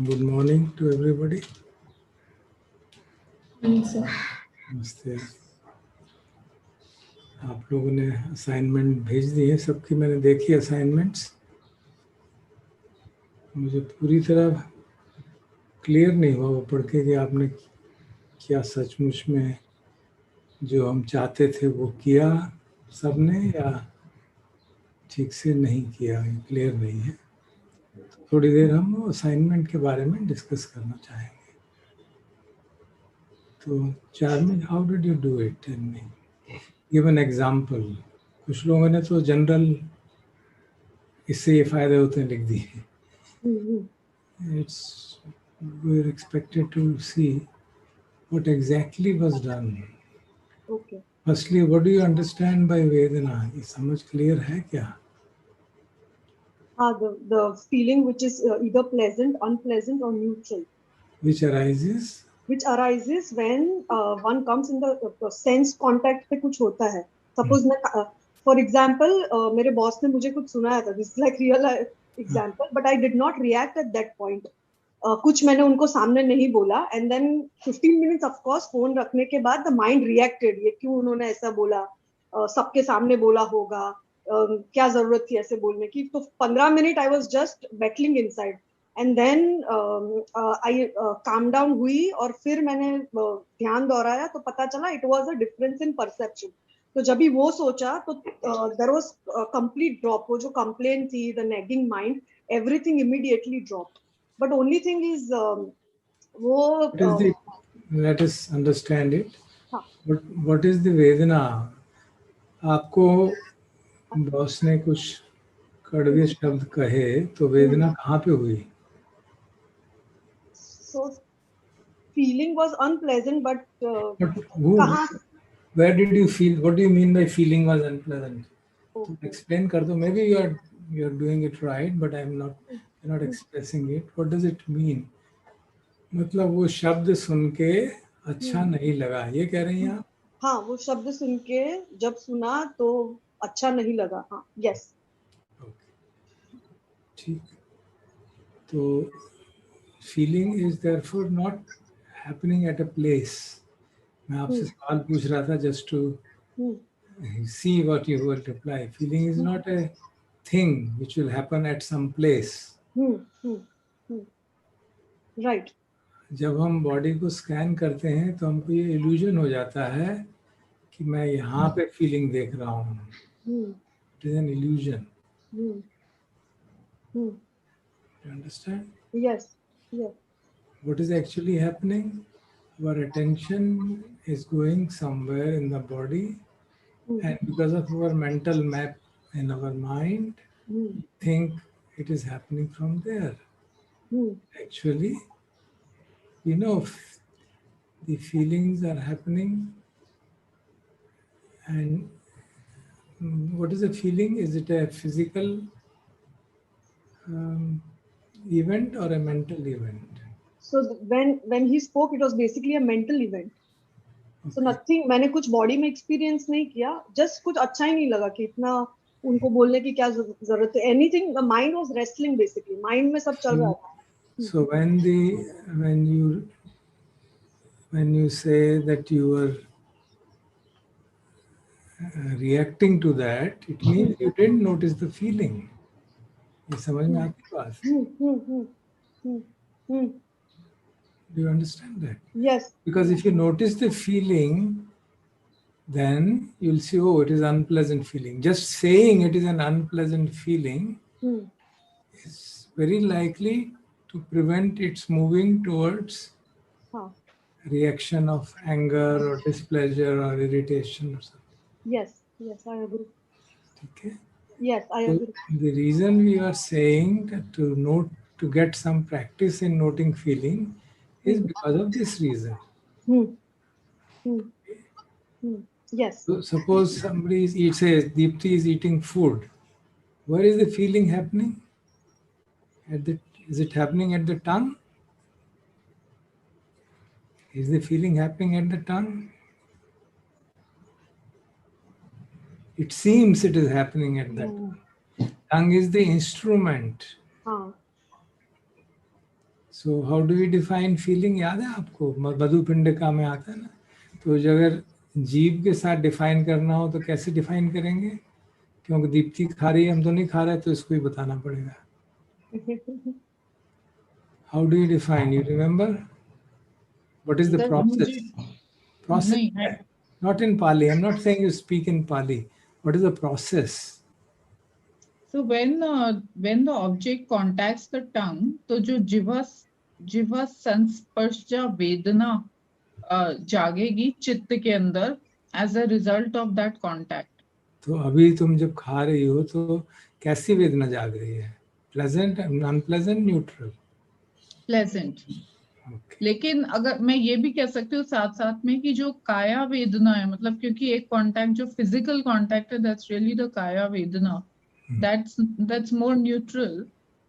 Good morning to everybody. Sir. नमस्ते. आप लोगों ने असाइनमेंट भेज दी है सबकी. मैंने देखी असाइनमेंट्स. मुझे पूरी तरह क्लियर नहीं हुआ वो पढ़ के कि आपने क्या सचमुच में जो हम चाहते थे वो किया सबने या ठीक से नहीं किया. क्लियर नहीं है. थोड़ी देर हम असाइनमेंट के बारे में डिस्कस करना चाहेंगे. तो Charmi, how did you do it? Tell me. Give an example. कुछ लोगों ने तो जनरल इससे ये फायदे होते हैं लिख दिए. It's we're expected to see what exactly was done. Okay. Firstly, what do you understand by Vedana? ये समझ clear है क्या? The feeling which is either pleasant, unpleasant, or neutral. Which arises? Which arises when one comes in the sense contact पे कुछ होता है. Suppose मैं, for example, मेरे boss ने मुझे कुछ सुनाया था. This is like real example, but I did not react at that point. कुछ मैंने उनको सामने नहीं बोला, and then 15 minutes of course phone रखने के बाद the mind reacted. ये क्यों उन्होंने ऐसा बोला? सबके सामने बोला होगा. क्या जरूरत थी ऐसे बोलने की? तो 15 minute I was just battling inside. And then I calm down हुई और फिर मैंने ध्यान दोहराया तो पता चला it was a difference in perception. तो जब भी वो सोचा तो there was a complete drop. वो जो complaint थी, the nagging mind, everything immediately dropped. But only thing is वो let us understand it. हाँ. What is the Vedana? आपको बॉस ने कुछ कड़वे शब्द कहे तो वेदना कहाँ पे हुई? So feeling was unpleasant, but where did you feel? What do you mean by feeling was unpleasant? Okay. Explain kar do. Maybe you are doing it right, but you're not expressing it. What does it mean? मतलब वो शब्द सुन के अच्छा नहीं लगा, ये कह रही हैं आप? हाँ, वो शब्द सुन के जब सुना तो अच्छा नहीं लगा. हाँ, yes. ठीक. तो feeling is therefore not happening at a place. मैं आपसे सवाल पूछ रहा था just to see what you will reply. Feeling is not a thing which will happen at some place. Right. जब हम बॉडी को स्कैन करते हैं तो हमको ये इल्यूजन हो जाता है कि मैं यहाँ पे फीलिंग देख रहा हूँ. It is an illusion. You understand? Yes. Yes. What is actually happening? Our attention is going somewhere in the body, and because of our mental map in our mind, we think it is happening from there. Actually, the feelings are happening. And what is a feeling? Is it a physical event or a mental event? So when he spoke, it was basically a mental event. Okay. So nothing. मैंने कुछ body में experience नहीं किया. Just कुछ अच्छा ही नहीं लगा कि इतना उनको बोलने की क्या जरूरत है. Anything. The mind was wrestling basically. Mind में सब चल रहा था. So when you say that you were reacting to that, it means you didn't notice the feeling. ये समझ में आपकी बात? Do you understand that? Yes. Because if you notice the feeling, then you'll see, oh, it is unpleasant feeling. Just saying it is an unpleasant feeling is very likely to prevent its moving towards reaction of anger or displeasure or irritation or something. Yes, I agree. Okay. Yes, I agree. The reason we are saying that to get some practice in noting feeling is because of this reason. Yes. So suppose somebody says Deepthi is eating food. Where is the feeling happening? Is it happening at the tongue? Is the feeling happening at the tongue? It seems it is happening at that tongue. Tongue is the instrument. So how do you define feeling? याद है आपको मधुपिंडिका में आता है ना, तो जो अगर जीभ के साथ डिफाइन करना हो तो कैसे डिफाइन करेंगे? क्योंकि दीप्ति खा रही है, हम तो नहीं खा रहे, तो इसको ही बताना पड़ेगा. How do you define? You remember? What is the अगर process? मुझे Process. नहीं, Not in Pali. I'm not saying you speak in Pali. What is the process? so when the object contacts the tongue, तो जो जिह्वा संस्पर्शजा वेदना जागेगी चित्त के अंदर as a result of that contact. तो अभी तुम जब खा रही हो तो कैसी वेदना जाग रही है? Pleasant, unpleasant, neutral? Pleasant. Okay. लेकिन अगर मैं ये भी कह सकती हूँ साथ साथ में कि जो काया वेदना है, मतलब क्योंकि एक कांटेक्ट जो फिजिकल कांटेक्ट है, दैट्स रियली द काया वेदना, that's more neutral,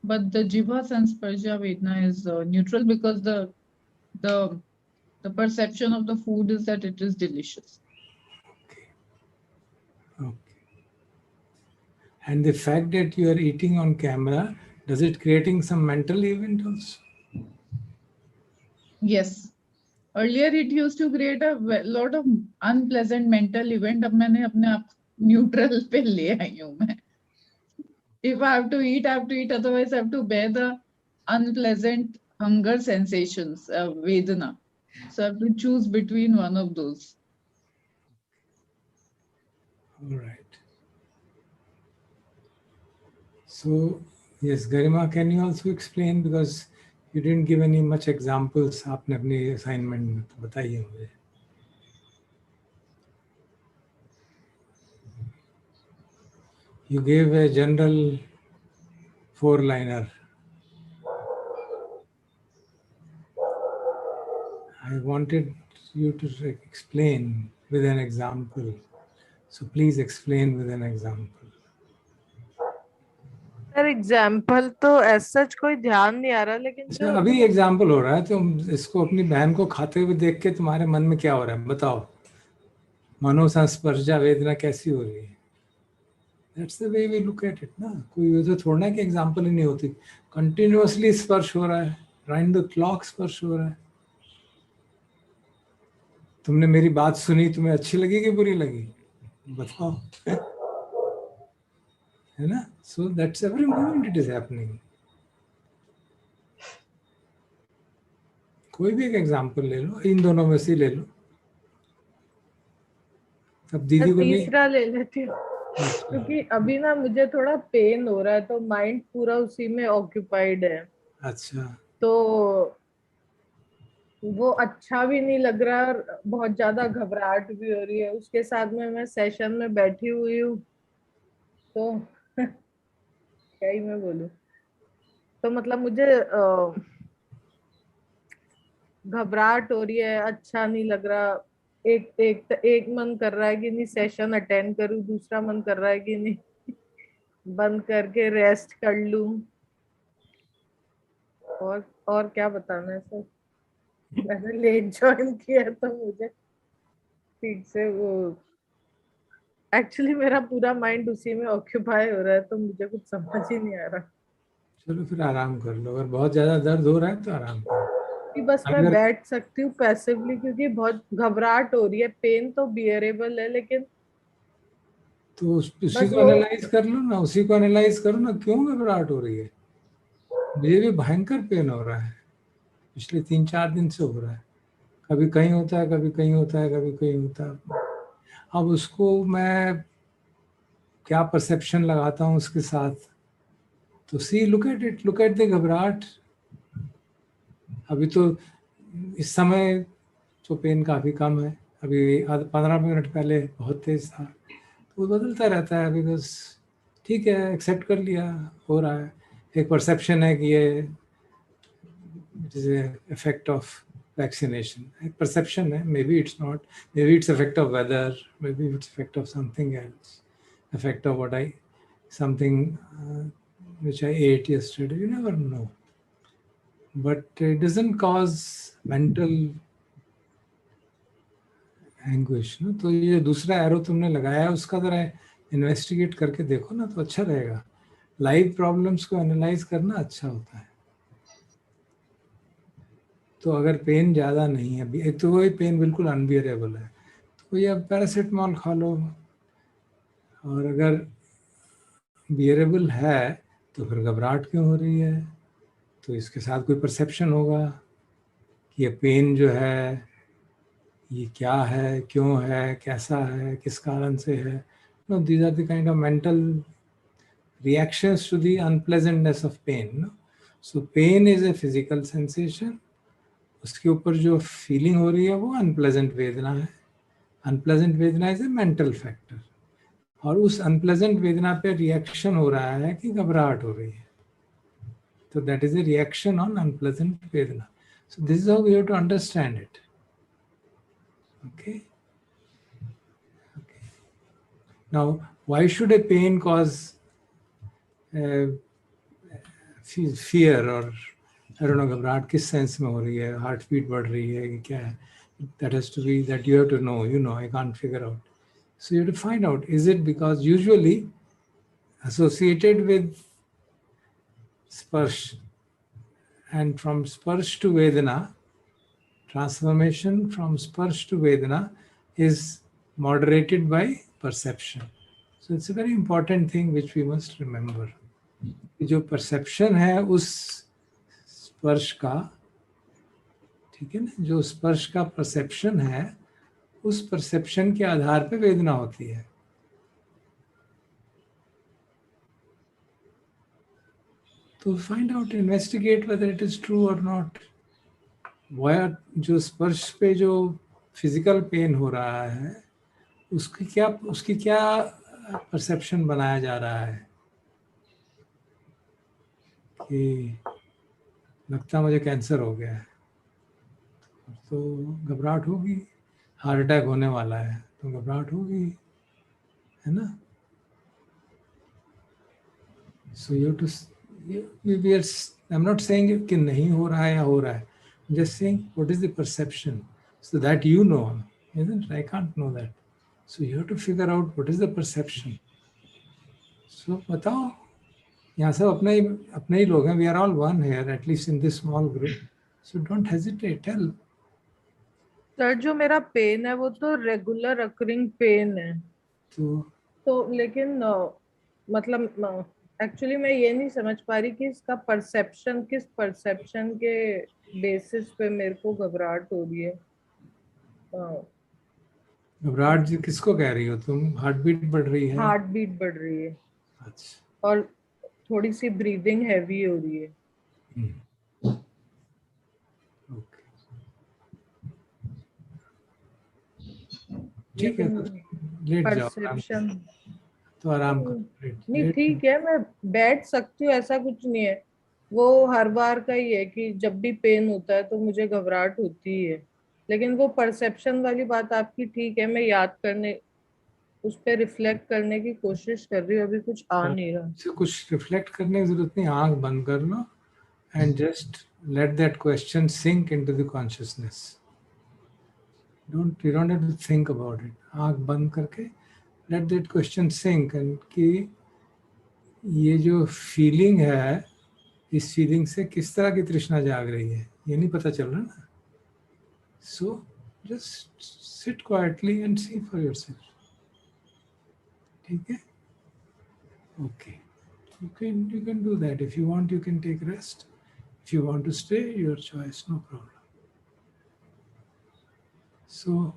but the jiva sansparja vedana is neutral because the the perception of the food is that it is delicious. Okay. And the fact that you are eating on camera, does it creating some mental event also? Yes, earlier it used to create a lot of unpleasant mental event. अब मैंने अपने आप neutral पे ले आई हूँ मैं. If I have to eat, I have to eat. Otherwise, I have to bear the unpleasant hunger sensations, Vedana. So I have to choose between one of those. All right. So, yes, Garima, can you also explain? Because you didn't give any much examples. आपने अपनी assignment में तो बताइए मुझे. You gave a general 4-liner. I wanted you to explain with an example. So please explain with an example. Sir example तो ऐसा कोई ध्यान नहीं आ रहा, लेकिन अच्छा, अभी एग्जाम्पल हो रहा है, तो इसको अपनी बहन को खाते हुए देख के तुम्हारे मन में क्या हो रहा है बताओ. मनोसंस्पर्शा वेदना कैसी हो रही है? That's the way we look at it ना. कोई वजह थोड़ा ना कि एग्जाम्पल ही नहीं होती. कंटिन्यूअसली स्पर्श हो रहा है, राउंड द क्लॉक स्पर्श हो रहा है. तुमने मेरी बात सुनी, तुम्हें अच्छी लगी कि बुरी लगी बताओ? है ना? So that's every moment it is happening. कोई भी एक एग्जाम्पल ले लो, इन दोनों में से ले लो. अब दीदी को नहीं. तीसरा ले लेती हूँ, क्योंकि अभी ना मुझे थोड़ा पेन हो रहा है, तो माइंड पूरा उसी में ऑक्यूपाइड है. अच्छा. तो वो अच्छा भी नहीं लग रहा और बहुत ज्यादा घबराहट भी हो रही है. उसके साथ में मैं सेशन में बैठी हुई हूँ, तो क्या ही मैं बोलूं. तो मतलब मुझे घबराहट हो रही है, अच्छा नहीं लग रहा. एक मन कर रहा है कि नहीं सेशन अटेंड करूं, दूसरा मन कर रहा है कि नहीं बंद करके रेस्ट कर लूं. और क्या बताना है सर. मैंने लेट ज्वाइन किया तो मुझे ठीक से वो एक्चुअली मेरा पूरा माइंड उसी में ऑक्यूपाई हो रहा है, तो मुझे कुछ समझ ही नहीं आ रहा. चलो फिर आराम कर लो. अगर बहुत ज्यादा दर्द हो रहा है तो आराम करो. कि बस मैं बैठ सकती हूँ पैसिवली, क्योंकि बहुत घबराहट हो रही है. पेन तो बियरेबल है, लेकिन तो उसी को एनालाइज कर लो ना. उसी को एनालाइज करो ना, क्यों घबराहट हो रही है? मुझे भी भयंकर पेन हो रहा है, पिछले 3-4 दिन से हो रहा है. कभी कहीं होता है, कभी कहीं होता है, कभी कहीं होता है. अब उसको मैं क्या परसेप्शन लगाता हूँ उसके साथ. तो see, look at it, look at the घबराहट. अभी तो इस समय तो पेन काफ़ी कम है. अभी 15 मिनट पहले बहुत तेज था. तो बदलता रहता है, बिकॉज ठीक है, एक्सेप्ट कर लिया, हो रहा है. एक परसेप्शन है कि ये it is effect of vaccination. एक परसेप्शन है, maybe it's not, maybe it's effect of weather, maybe it's effect of something else, effect of what I something which I ate yesterday. You never know. But it doesn't cause mental anguish. No? तो ये दूसरा arrow तुमने लगाया है, उसका जरा investigate करके देखो ना, तो अच्छा रहेगा. लाइव प्रॉब्लम्स को एनालाइज करना अच्छा होता है. तो अगर पेन ज़्यादा नहीं है, एक तो वही पेन बिल्कुल अनबियरेबल है, तो ये अब पैरासीटामॉल खा लो, और अगर बियरेबल है तो फिर घबराहट क्यों हो रही है, तो इसके साथ कोई परसेप्शन होगा कि ये पेन जो है ये क्या है, क्यों है, कैसा है, किस कारण से है. No, these are the kind of mental reactions to the unpleasantness of pain. No? So pain is a physical sensation. उसके ऊपर जो फीलिंग हो रही है वो अनप्लेजेंट वेदना है. अनप्लेजेंट वेदना इज ए मेंटल फैक्टर, और उस अनप्लेजेंट वेदना पे रिएक्शन हो रहा है कि घबराहट हो रही है. तो that is a reaction on unpleasant वेदना. So this is how we have to understand it. Okay. Okay. Now, why should a pain cause fear or I don't know, घबराहट किस सेंस में हो रही है, हार्ट बीट बढ़ रही है कि क्या है? That has to be, that you have to know. I can't figure out. So you have to find out, is it because usually associated with sparsh, and from sparsh to vedana, transformation from sparsh to vedana is moderated by perception. So it's a very important thing which we must remember. जो perception है उस स्पर्श का, ठीक है ना, जो स्पर्श का परसेप्शन है उस परसेप्शन के आधार पे वेदना होती है. तो find out, investigate whether it is true और नॉट. जो स्पर्श पे जो फिजिकल पेन हो रहा है उसकी क्या परसेप्शन बनाया जा रहा है कि लगता मुझे कैंसर हो गया है, तो घबराहट होगी. हार्ट अटैक होने वाला है तो घबराहट होगी, है ना. So you too, I am not saying कि नहीं हो रहा है या हो रहा है, just saying what is the perception, so that isn't it? I can't know that. So you have to figure out what is the perception. So बताओ, यहाँ सब अपने ही लोग हैं. We are all one here, at least in this small group. So don't hesitate, tell. Sir जो मेरा pen है वो तो रेगुलर अकरिंग पेन है, तो लेकिन मतलब एक्चुअली मैं ये नहीं समझ पा रही कि इसका परसेप्शन किस परसेप्शन के बेसिस पे मेरे को घबराहट हो रही है. घबराहट जी किसको कह रही हो तुम? हार्ट बीट बढ़ रही है? हार्ट बीट बढ़ रही है. अच्छा. और थोड़ी सी ब्रीदिंग हैवी हो रही है. ओके, ठीक है, लेट जाओ, परसेप्शन तो आराम करो. नहीं ठीक है, मैं बैठ सकती हूँ, ऐसा कुछ नहीं है. वो हर बार का ही है कि जब भी पेन होता है तो मुझे घबराहट होती है, लेकिन वो परसेप्शन वाली बात आपकी ठीक है. मैं याद करने, उस पर रिफ्लेक्ट करने की कोशिश कर रही हूँ, अभी कुछ आ नहीं रहा. कुछ रिफ्लेक्ट करने की जरूरत नहीं, आंख बंद कर लो and just let that question sink into the consciousness. You don't have to think about it. आंख बंद करके let that question sink, and कि ये जो फीलिंग है, इस फीलिंग से किस तरह की तृष्णा जाग रही है ये नहीं पता चल रहा ना. So just sit quietly and see for yourself. ठीक है? Okay. You can do that. If you want, you can take rest. If you want to stay, your choice, no problem. So,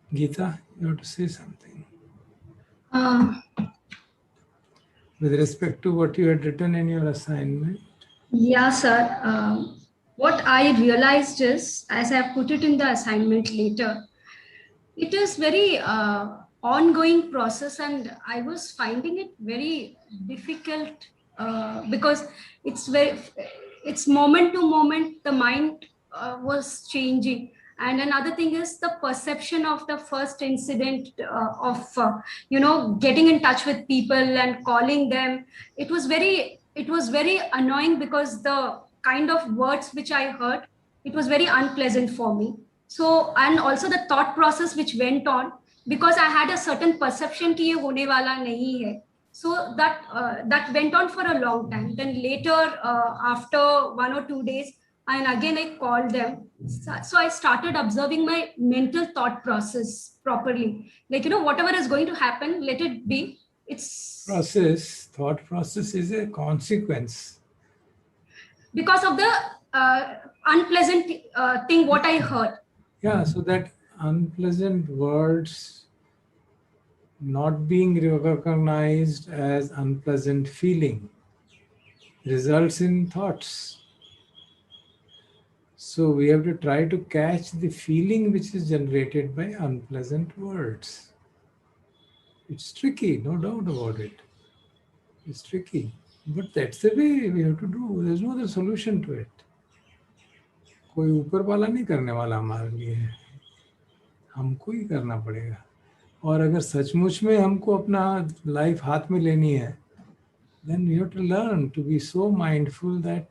Geeta, you have to say something. With respect to what you had written in your assignment. Yeah, sir. What I realized is, as I put it in the assignment later, it is very ongoing process, and I was finding it very difficult because it's moment to moment the mind was changing. And another thing is the perception of the first incident of getting in touch with people and calling them. It was very annoying because the kind of words which I heard, it was very unpleasant for me. So, and also the thought process which went on, because I had a certain perception कि ये होने वाला नहीं है. So that went on for a long time. Then later, after 1 or 2 days, and again I called them. So I started observing my mental thought process properly. Like, whatever is going to happen, let it be. It's thought process is a consequence. Because of the unpleasant thing what I heard. Yeah, so that unpleasant words not being recognized as unpleasant feeling results in thoughts. So we have to try to catch the feeling which is generated by unpleasant words. It's tricky, no doubt about it. It's tricky. But that's the way we have to do. There's no other solution to it. कोई ऊपर वाला नहीं करने वाला हमारे लिए, हमको ही करना पड़ेगा. और अगर सचमुच में हमको अपना लाइफ हाथ में लेनी है, then we have to learn to be so mindful that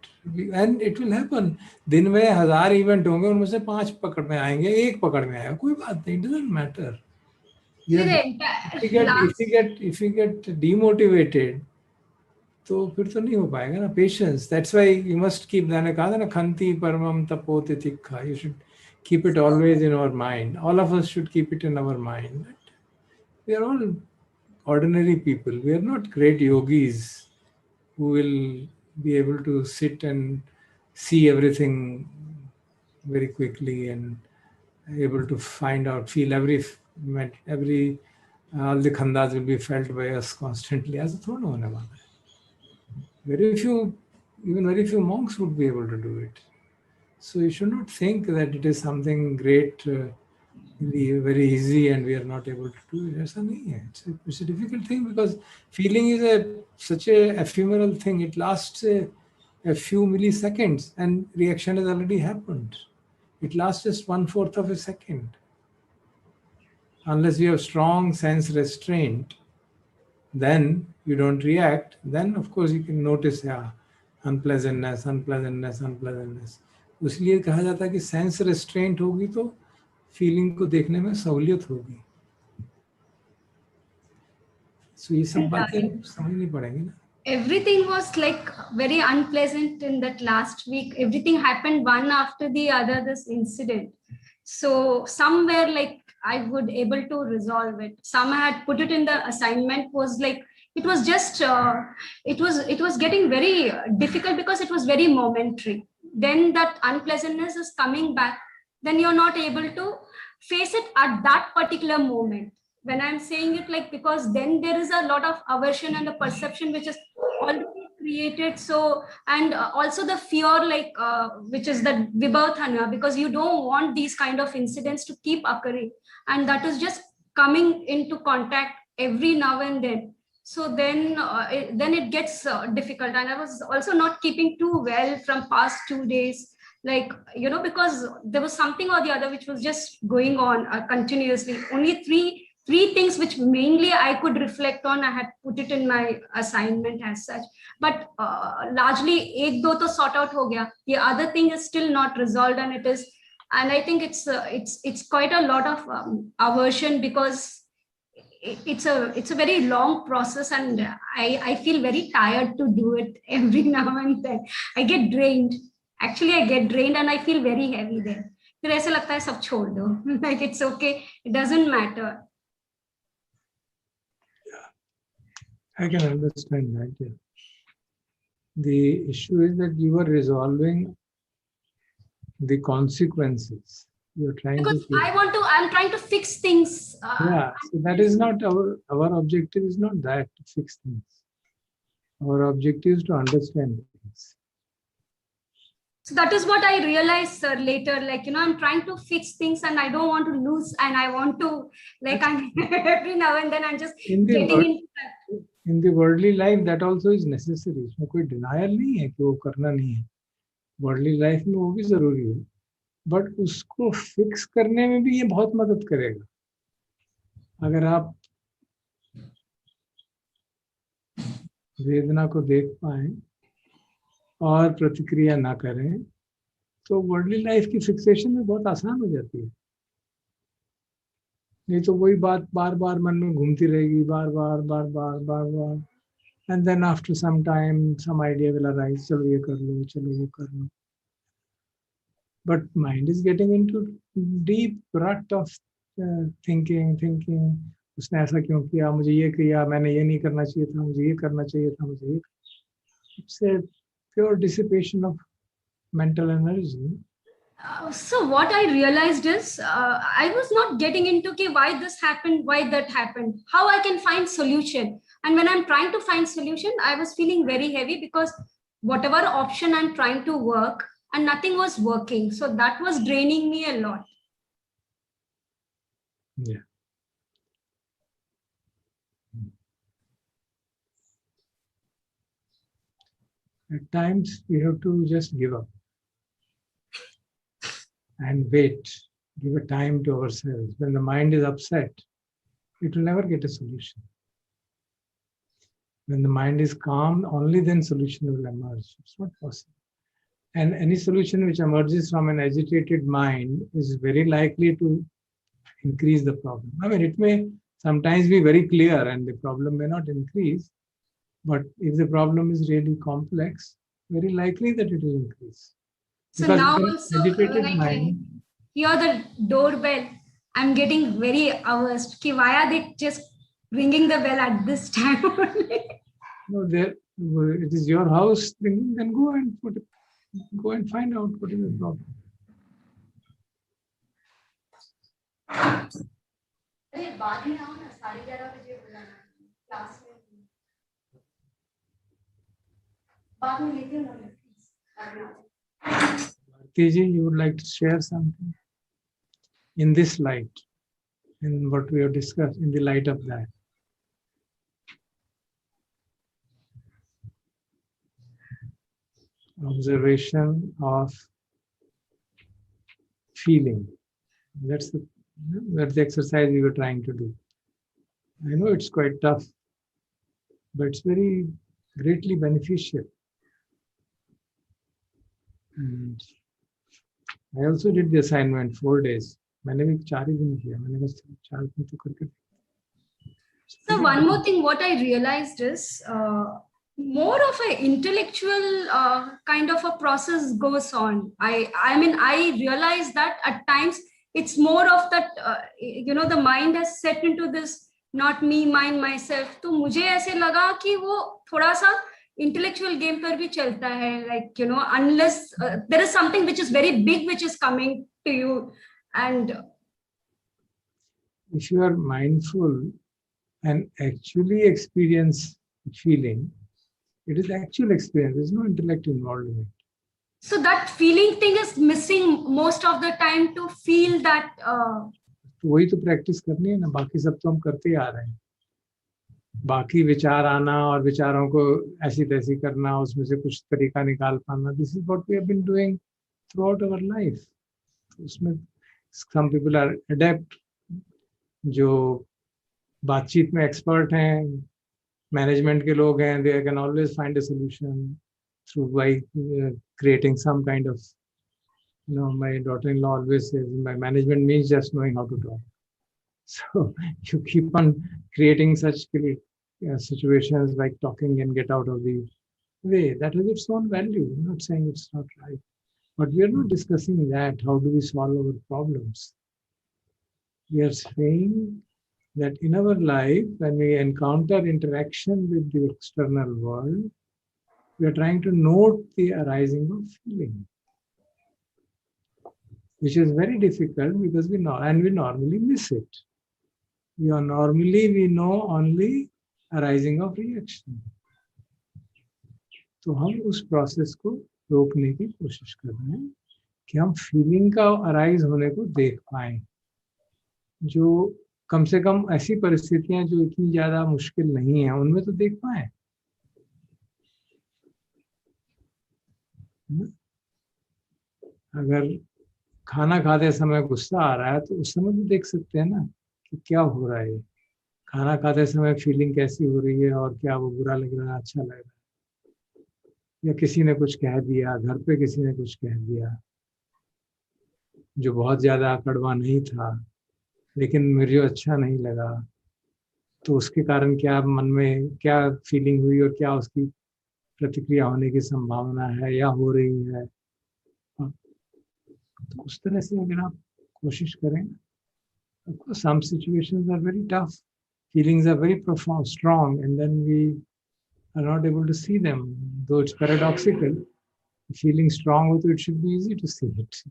and it will happen. दिन में 1000 इवेंट होंगे, उनमें से 5 पकड़ में आएंगे, 1 पकड़ में आएगा, कोई बात नहीं, it doesn't matter. If you get demotivated, तो फिर तो नहीं हो पाएगा ना. Patience, that's why you must keep, मैंने कहा था ना, खंती परमम तपोति तिक्खा. You should keep it always in our mind. All of us should keep it in our mind. We are all ordinary people. We are not great yogis who will be able to sit and see everything very quickly and able to find out, feel every all the khandas will be felt by us constantly. ऐसा थोड़ा ना होने वाला है. Very few monks would be able to do it. So you should not think that it is something great, very easy, and we are not able to do it. ऐसा नहीं है. It's a difficult thing because feeling is such a ephemeral thing. It lasts a few milliseconds and reaction has already happened. It lasts just 1/4 of a second. Unless you have strong sense restraint, then you don't react. Then of course you can notice unpleasantness. इसलिए कहा जाता है कि sense restaurant होगी तो feeling को देखने में सहूलियत होगी. So ये सब बातें समझनी पड़ेंगी ना. Everything was like very unpleasant in that last week. Everything happened one after the other, this incident. So somewhere like I would able to resolve it. Some had put it in the assignment, was like, it was just, it was getting very difficult because it was very momentary. Then that unpleasantness is coming back. Then you're not able to face it at that particular moment. When I'm saying it, like, because then there is a lot of aversion and the perception which is already created. So, and also the fear, like, which is the vibhavthana, because you don't want these kind of incidents to keep occurring. And that is just coming into contact every now and then. So then it gets difficult. And I was also not keeping too well from past 2 days. Like, because there was something or the other which was just going on continuously. Only three things which mainly I could reflect on. I had put it in my assignment as such, but largely ek do to sort out ho gaya. The other thing is still not resolved, and I think it's quite a lot of aversion, because it's a very long process, and I feel very tired to do it every now and then. I get drained. Actually, I get drained and I feel very heavy then. फिर ऐसे लगता है सब छोड़ दो. Like, it's okay. It doesn't matter. I can understand that. Yeah. The issue is that you are resolving the consequences. You're trying because I'm trying to fix things. Yeah, so that is not our objective. Is not that to fix things. Our objective is to understand things. So that is what I realized, sir, later. Like, I'm trying to fix things and I don't want to lose, and I want to, like, I'm every now and then I'm just getting into that. In the worldly life, that also is necessary. उसमें कोई denial नहीं है कि वो करना नहीं है. Worldly life में वो भी जरूरी है. But उसको fix करने में भी ये बहुत मदद करेगा. अगर आप वेदना को देख पाएं और प्रतिक्रिया ना करें, तो वर्ल्डली लाइफ की फिक्सेशन में बहुत आसान हो जाती है. नहीं तो वही बात बार बार मन में घूमती रहेगी, बार बार. and then after some time some idea will arise, chalo ye kar lo, chalo wo kar lo. But mind is getting into deep rut of thinking. उसने ऐसा क्यों किया, मुझे ये किया, मैंने ये नहीं करना चाहिए था, मुझे ये करना चाहिए था, मुझे ये. It's a pure dissipation of mental energy. So what I realized is I was not getting into why this happened, why that happened, how I can find solution. And when I'm trying to find solution, I was feeling very heavy because whatever option I'm trying to work and nothing was working. So that was draining me a lot. Yeah. At times we have to just give up and wait, give a time to ourselves. When the mind is upset, it will never get a solution. When the mind is calm, only then solution will emerge. It's not possible. And any solution which emerges from an agitated mind is very likely to increase the problem. I mean, it may sometimes be very clear and the problem may not increase, but if the problem is really complex, very likely that it will increase. So Because now in also, agitated when I mind, hear the doorbell, I'm getting very averse. Why are they just ringing the bell at this time? no, it is your house, then go and find out what is the problem. Bharti, you would like to share something in this light, in what we have discussed, in the light of that? Observation of feeling. That's the exercise we were trying to do. I know it's quite tough, but it's very greatly beneficial. And I also did the assignment 4 days. मैंने भी 4 ही दिन किया. मैंने बस 4 दिन तो करके. So one more thing, what I realized is more of an intellectual kind of a process goes on. I mean, I realized that at times it's more of that, the mind has set into this, not me, mine, myself. तो मुझे ऐसे लगा कि वो थोड़ा सा intellectual game पर भी चलता है, like, unless there is something which is very big which is coming to you, and if you are mindful and actually experience feeling, it is actual experience. There's no intellect involved in it. So that feeling thing is missing most of the time to feel that. वही तो practice करनी है ना, बाकी सब तो हम करते ही आ रहे हैं. बाकी विचार आना और विचारों को ऐसी तैसी करना, उसमें से कुछ तरीका निकाल पाना, this is what we have been doing throughout our life. उसमें some people are adept, जो बातचीत में एक्सपर्ट हैं, मैनेजमेंट के लोग हैं, they can always find a solution through by creating some kind of, my daughter-in-law always says, my management means just knowing how to talk. So you keep on creating such situations like talking and get out of the way. That has its own value. I'm not saying it's not right, but we are not discussing that. How do we solve our problems? We are saying that in our life, when we encounter interaction with the external world, we are trying to note the arising of feeling, which is very difficult because we normally miss it. We know only arising of reaction. तो हम उस process को रोकने की कोशिश कर रहे हैं कि हम फीलिंग का अराइज होने को देख पाएं, जो कम से कम ऐसी परिस्थितियां जो इतनी ज्यादा मुश्किल नहीं है उनमें तो देख पाएं. अगर खाना खाते समय गुस्सा आ रहा है तो उस समय तो देख सकते हैं ना कि क्या हो रहा है. खाना खाते समय फीलिंग कैसी हो रही है और क्या वो बुरा लग रहा है, अच्छा लग रहा है, या किसी ने कुछ कह दिया, घर पे किसी ने कुछ कह दिया जो बहुत ज्यादा कड़वा नहीं था लेकिन मुझे अच्छा नहीं लगा, तो उसके कारण क्या मन में क्या फीलिंग हुई और क्या उसकी प्रतिक्रिया होने की संभावना है या हो रही है। तो उस तरह से अगर आप कोशिश करें, some situations are very tough, feelings are very profound, strong, and then we are not able to see them, though it's paradoxical. Feeling strong हो तो it should be easy to see it,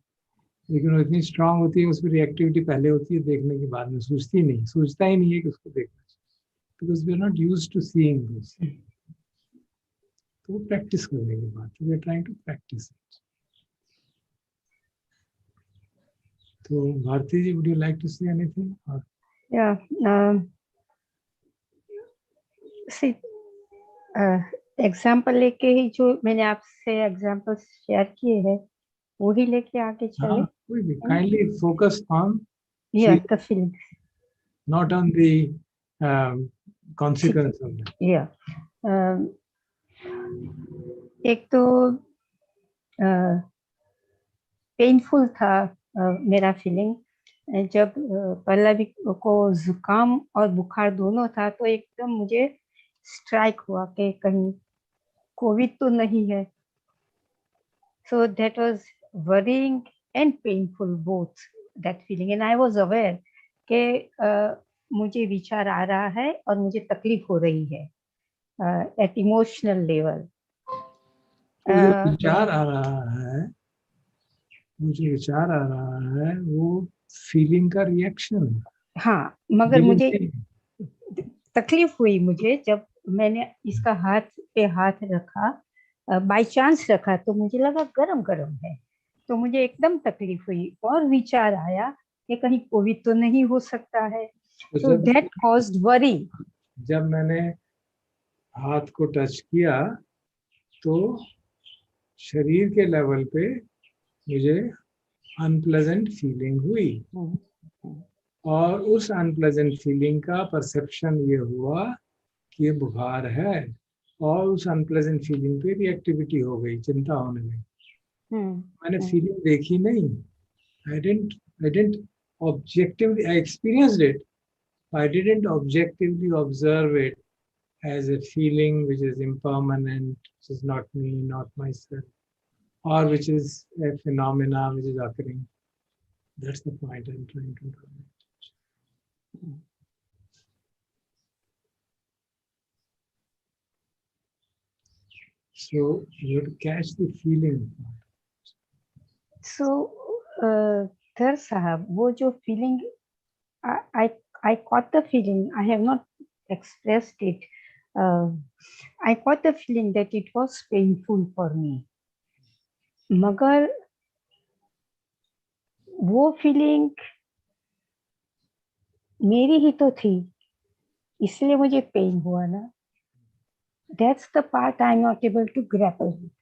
लेकिन वो इतनी strong होती है, उसमें reactivity पहले होती है, देखने के बाद में सूझती नहीं, सूझता ही नहीं है कि उसको देखना चाहिए, because we are not used to seeing this. तो वो प्रैक्टिस करने के बाद, we are trying to practise it. तो Bharti ji, would you like to say anything? Example लेके ही जो मैंने आपसे एग्जाम्पल शेयर किए हैं वही लेके आगे चले। कोई भी kindly focus on the feeling, not on the consequence of that. एक तो पेनफुल था मेरा फीलिंग जब पल्लवी को जुकाम और बुखार दोनों था, तो एकदम मुझे स्ट्राइक हुआ कि कहीं कोविड तो नहीं है। So that was worrying and painful, both that feeling, and I was aware कि मुझे विचार आ रहा है और मुझे तकलीफ हो रही है at emotional level. जो विचार आ रहा है, मुझे विचार आ रहा है, वो फीलिंग का रिएक्शन है। हाँ, मगर मुझे तकलीफ हुई मुझे जब मैंने इसका हाथ पे हाथ रखा, बाय चांस रखा, तो मुझे लगा गरम गरम है, तो मुझे एकदम तकलीफ हुई और विचार आया कि कहीं कोविड तो नहीं हो सकता है। So that caused worry. जब मैंने हाथ को टच किया तो शरीर के लेवल पे मुझे अनप्लेजेंट फीलिंग हुई, और उस अनप्लेजेंट फीलिंग का परसेप्शन ये हुआ कि ये बुखार है, और उस अनप्लेजेंट फीलिंग पे रिएक्टिविटी हो गई, चिंता होने लगी। मैंने फीलिंग देखी नहीं, I didn't objectively, I experienced it, I didn't objectively observe it as a feeling which is impermanent, which is not me, not myself, or which is a phenomena which is occurring. That's the point I'm trying to draw. So you have to catch the feeling. So, Dhar Sahab, वो जो feeling, I caught the feeling. I have not expressed it. I caught the feeling that it was painful for me. मगर वो feeling मेरी ही तो थी, इसलिए मुझे pen हुआ ना। That's the part I'm not able to grapple with.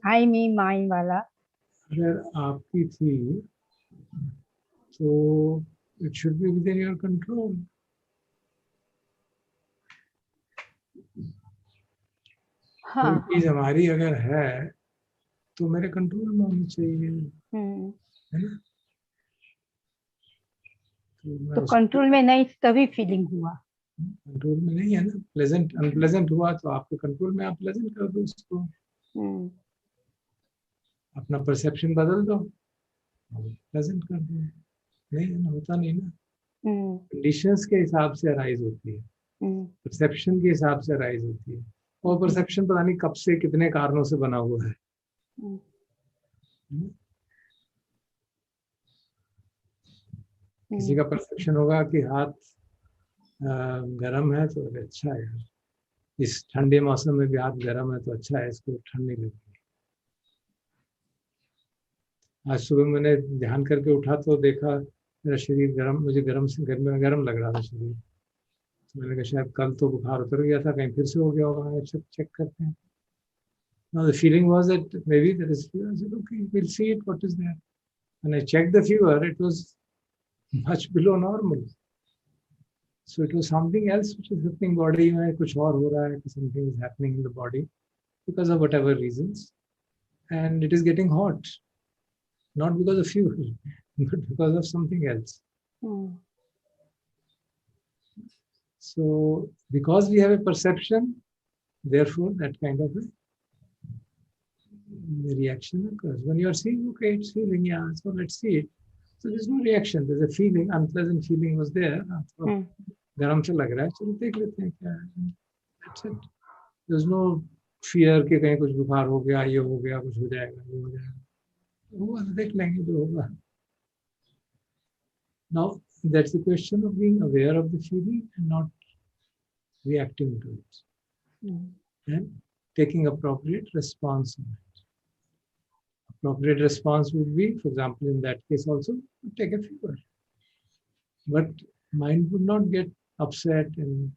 I mean, mine वाला। अगर आपकी थी तो it should be within your control. कोई चीज हमारी अगर है तो मेरे कंट्रोल में होनी चाहिए, है ना? तो कंट्रोल में नहीं तभी फीलिंग हुआ। कंट्रोल में नहीं है ना, प्लेजेंट अनप्लेजेंट हुआ तो आपके कंट्रोल में, आप प्लेजेंट कर दो उसको, अपना परसेप्शन बदल दो, प्लेजेंट कर दो। नहीं है ना, होता नहीं ना, कंडीशंस के हिसाब से अराइज होती है, परसेप्शन के हिसाब से अराइज होती है, और परसेप्शन पता नहीं कब से कितने कारणों से बना हुआ है। किसी का परसेप्शन होगा कि हाथ गर्म है तो अच्छा है, इस ठंडे मौसम में भी हाथ गर्म है तो अच्छा है, इसको ठंड नहीं लगती। आज सुबह मैंने ध्यान करके उठा तो देखा मेरा शरीर गर्म, मुझे गर्म से गर्म लग रहा था शरीर, तो मैंने कहा शायद कल तो बुखार उतर गया था, कहीं फिर से हो गया होगा, चेक करते हैं। Now the feeling was that maybe there is fever. I said, okay, we'll see it, what is there. When I checked the fever, it was much below normal. So it was something else which is happening body में, कुछ और हो रहा है, something is happening in the body because of whatever reasons, and it is getting hot, not because of fever, but because of something else. So because we have a perception, therefore that kind of a reaction occurs. When you are seeing, okay, it's feeling, yeah, so let's see it. So there's no reaction. There's a feeling, unpleasant feeling was there. गरम से लग रहा है, चलो देख लेते हैं क्या है. That's it. There's no fear कि कहीं कुछ बुखार हो गया, ये हो गया, कुछ हो जाएगा, ये हो जाएगा. हुआ तो देख लेंगे जो होगा. Now that's the question of being aware of the feeling and not reacting to it, and taking appropriate response on it. Appropriate response would be, for example, in that case also, take a fever. But mind would not get upset and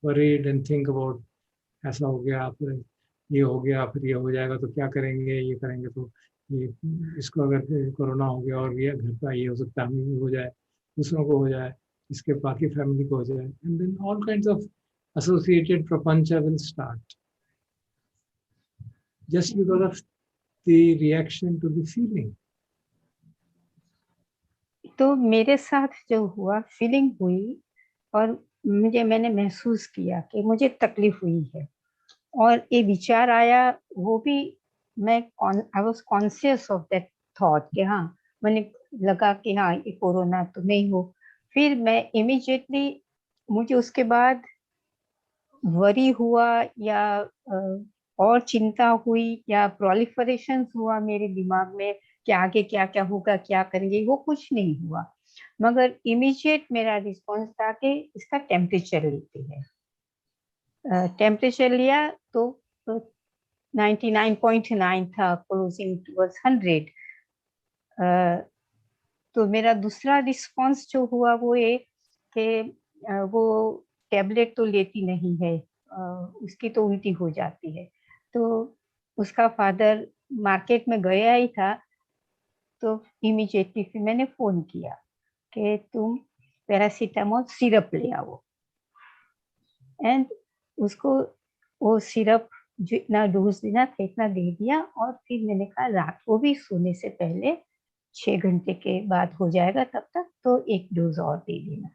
worried and think about ऐसा हो गया, फिर ये हो गया, फिर ये हो जाएगा तो क्या करेंगे, ये करेंगे तो ये इसको अगर कोरोना हो गया और ये घर का ये हो सकता है, हमें भी हो जाए, दूसरों को हो जाए, इसके बाकी फैमिली को हो जाए, and then all kinds of associated prapancha will start just because of the reaction to the feeling. तो मेरे साथ जो हुआ, फीलिंग हुई और मैंने महसूस किया कि मुझे तकलीफ हुई है और ये विचार आया, वो भी मैं I was conscious of that thought कि हाँ, मैंने लगा कि हाँ ये कोरोना तो नहीं हो. फिर मैं इमीडिएटली, मुझे उसके बाद वरी हुआ या और चिंता हुई या प्रोलिफरेशन हुआ मेरे दिमाग में कि आगे क्या क्या होगा, क्या करेंगे, वो कुछ नहीं हुआ. मगर इमीडिएट मेरा रिस्पॉन्स था कि इसका टेम्परेचर लेते हैं. टेम्परेचर लिया तो 99.9 था, क्लोजिंग टुवर्ड्स 100. तो मेरा दूसरा रिस्पॉन्स जो हुआ वो ये कि वो टैबलेट तो लेती नहीं है, उसकी तो उल्टी हो जाती है. तो उसका फादर मार्केट में गया ही था, तो इमीडिएटली फिर मैंने फोन किया कि तुम पैरासीटामोल सिरप ले आओ. एंड उसको वो सिरप जितना डोज देना था इतना दे दिया. और फिर मैंने कहा रात को भी सोने से पहले 6 घंटे के बाद हो जाएगा, तब तक तो एक डोज और दे देना.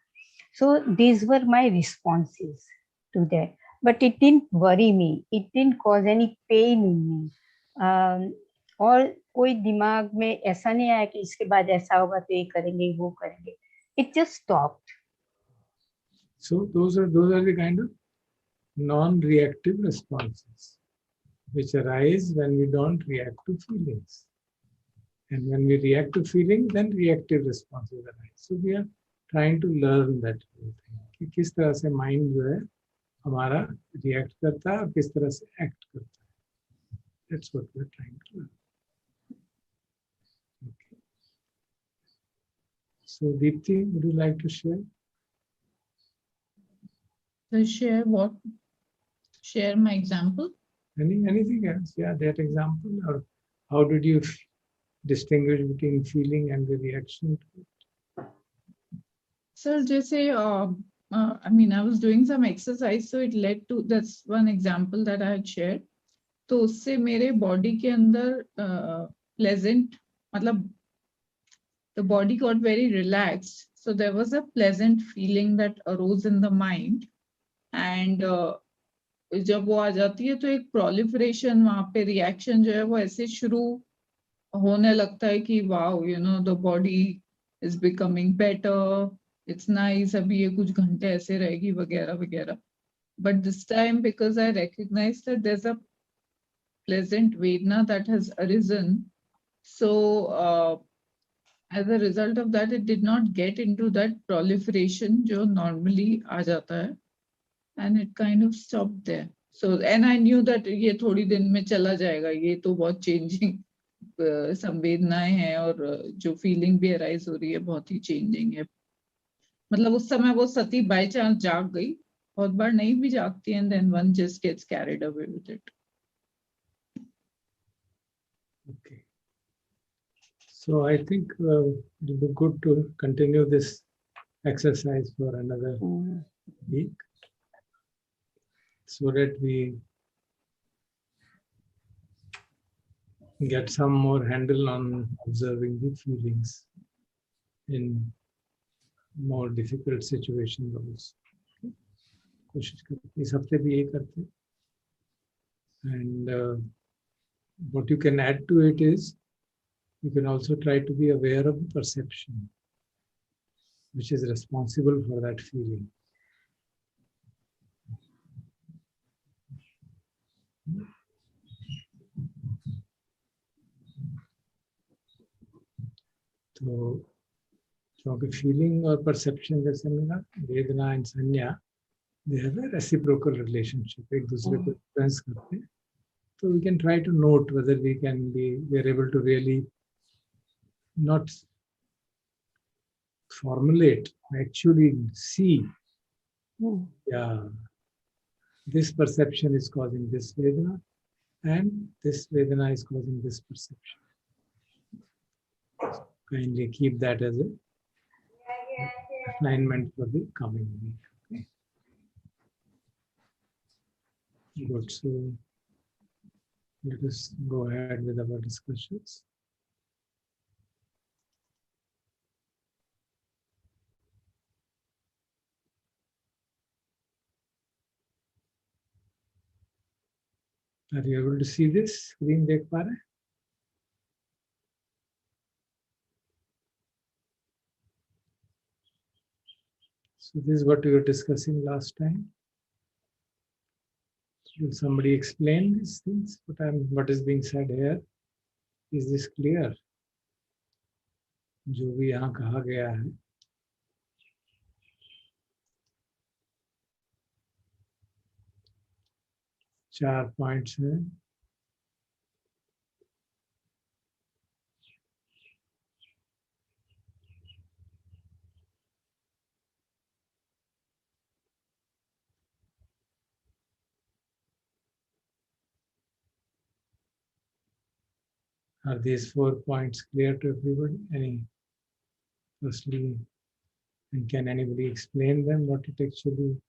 So these were my responses to that, but it didn't worry me, it didn't cause any pain in me. और कोई दिमाग में ऐसा नहीं आया कि इसके बाद ऐसा होगा तो ये करेंगे, वो करेंगे. It just stopped. So those are the kind of non-reactive responses which arise when we don't react to feelings. And when we react to feelings, then reactive responses arise. So we are trying to learn that whole thing. कि किस तरह से mind जो है हमारा react करता है और किस तरह से act करता है. That's what we are trying to learn. Okay. So Deepti, would you like to share? So share what? Share my example? Anything else? Yeah, that example. Or how did you distinguish between feeling and the reaction to it? Sir, just say, I mean, I was doing some exercise, so it led to, that's one example that I had shared. तो उससे मेरे body के अंदर pleasant, मतलब the body got very relaxed. So there was a pleasant feeling that arose in the mind. And जब वो आ जाती है तो एक proliferation, वहाँ पे reaction जो है वो ऐसे शुरू होने लगता है कि wow, you know, the body is becoming better, it's nice, अभी ये कुछ घंटे ऐसे रहेगी वगैरह वगैरह. But this time, because I recognized that there's a pleasant Vedana that has arisen, so as a result of that, it did not get into that proliferation जो normally आ जाता है, and it kind of stopped there. So, and I knew that ये थोड़ी दिन में चला जाएगा, ये तो बहुत changing संवेदनाएं हैं और जो feeling भी arise हो रही है बहुत ही changing है. मतलब उस समय वो सती by chance जाग गई, बहुत बार नहीं भी जागती, and then one just gets carried away with it. Okay. So I think it will be good to continue this exercise for another week, so that we get some more handle on observing the feelings in more difficult situations also. कोशिश करते, इस हफ्ते भी ये करते. And what you can add to it is, you can also try to be aware of the perception, which is responsible for that feeling. तो क्योंकि feeling और परसेप्शन जैसे मेरा वेदना एंड संज्ञा, they have a reciprocal relationship, एक दूसरे को इन्फ्लुएंस करते हैं. So we can try to note whether we are able to really not formulate, actually see, yeah, this perception is causing this Vedana and this Vedana is causing this perception. Kindly keep that as a assignment for the coming week. Okay? Good. So let us go ahead with our discussions. Are you able to see this screen? देख पा रहे हैं? So this is what we were discussing last time. Will somebody explain these things? What is being said here? Is this clear? जो भी यहाँ कहा गया है. चार पॉइंट्स हैं. Are these 4 points clear to everybody? Firstly, and can anybody explain them, what it actually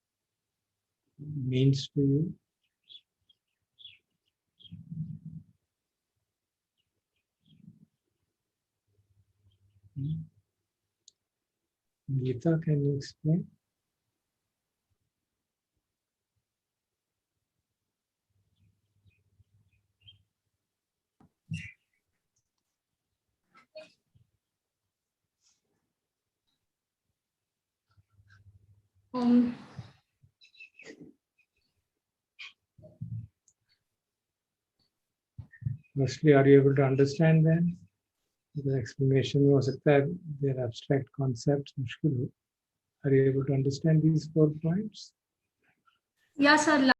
means to you? Geeta, can you explain? Firstly, are you able to understand them? The explanation में हो सकता है their abstract concepts मुश्किल हो. Are you able to understand these 4 points? Yeah, sir.